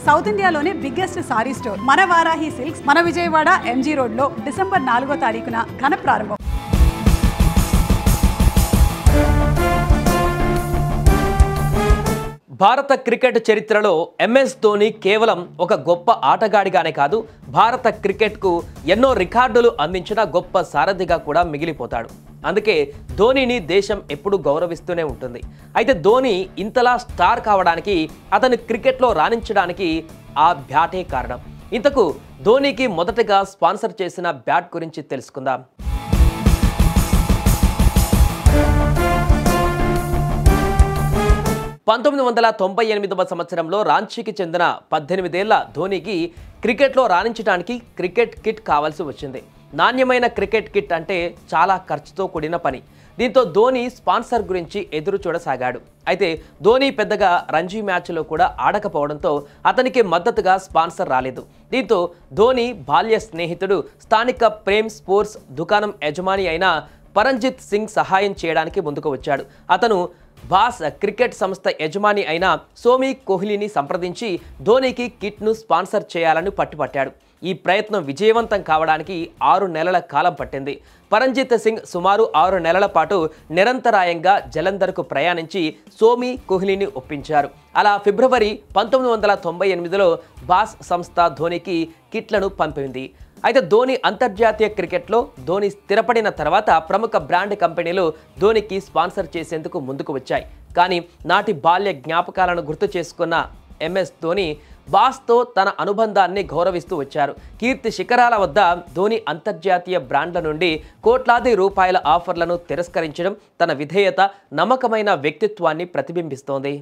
South ఇండియాలోనే biggest sorry store మన Varahi silks మన విజయవాడ ఎంజీ రోడ్ లో డిసెంబర్ 4వ తారీఖున ఘన ప్రారంభం. భారత క్రికెట్ చరిత్రలో ఎంఎస్ ధోని కేవలం ఒక గొప్ప ఆటగాడిగానే కాదు, భారత క్రికెట్కు ఎన్నో రికార్డులు అందించిన గొప్ప సారథిగా కూడా మిగిలిపోతాడు. అందుకే ధోనిని దేశం ఎప్పుడూ గౌరవిస్తూనే ఉంటుంది. అయితే ధోని ఇంతలా స్టార్ కావడానికి, అతను క్రికెట్లో రాణించడానికి ఆ బ్యాటే కారణం. ఇంతకు ధోనికి మొదటగా స్పాన్సర్ చేసిన బ్యాట్ గురించి తెలుసుకుందాం. 1998వ సంవత్సరంలో రాంచీకి చెందిన 18 ఏళ్ల ధోనికి క్రికెట్లో రాణించడానికి క్రికెట్ కిట్ కావాల్సి వచ్చింది. నాణ్యమైన క్రికెట్ కిట్ అంటే చాలా ఖర్చుతో కూడిన పని. దీంతో ధోని స్పాన్సర్ గురించి ఎదురు చూడసాగాడు. అయితే ధోని పెద్దగా రంజీ మ్యాచ్లో కూడా ఆడకపోవడంతో అతనికి మద్దతుగా స్పాన్సర్ రాలేదు. దీంతో ధోని బాల్య స్నేహితుడు స్థానిక ప్రేమ్ స్పోర్ట్స్ దుకాణం యజమాని అయిన పరంజిత్ సింగ్ సహాయం చేయడానికి ముందుకు వచ్చాడు. అతను బాస్ క్రికెట్ సంస్థ యజమాని అయిన సోమి కోహ్లీని సంప్రదించి ధోనికి కిట్ను స్పాన్సర్ చేయాలని పట్టుపట్టాడు. ఈ ప్రయత్నం విజయవంతం కావడానికి 6 నెలల కాలం పట్టింది. పరంజిత్ సింగ్ సుమారు 6 నెలల పాటు నిరంతరాయంగా జలంధర్కు ప్రయాణించి సోమి కోహ్లీని ఒప్పించారు. అలా ఫిబ్రవరి 1998లో బాస్ సంస్థ ధోనికి కిట్లను పంపింది. అయితే ధోని అంతర్జాతీయ క్రికెట్లో ధోని స్థిరపడిన తర్వాత ప్రముఖ బ్రాండ్ కంపెనీలు ధోనికి స్పాన్సర్ చేసేందుకు ముందుకు వచ్చాయి. కానీ నాటి బాల్య జ్ఞాపకాలను గుర్తు చేసుకున్న ఎంఎస్ ధోని బాస్తో తన అనుబంధాన్ని గౌరవిస్తూ వచ్చారు. కీర్తి శిఖరాల వద్ద ధోని అంతర్జాతీయ బ్రాండ్ల నుండి కోట్లాది రూపాయల ఆఫర్లను తిరస్కరించడం తన విధేయత, నమ్మకమైన వ్యక్తిత్వాన్ని ప్రతిబింబిస్తోంది.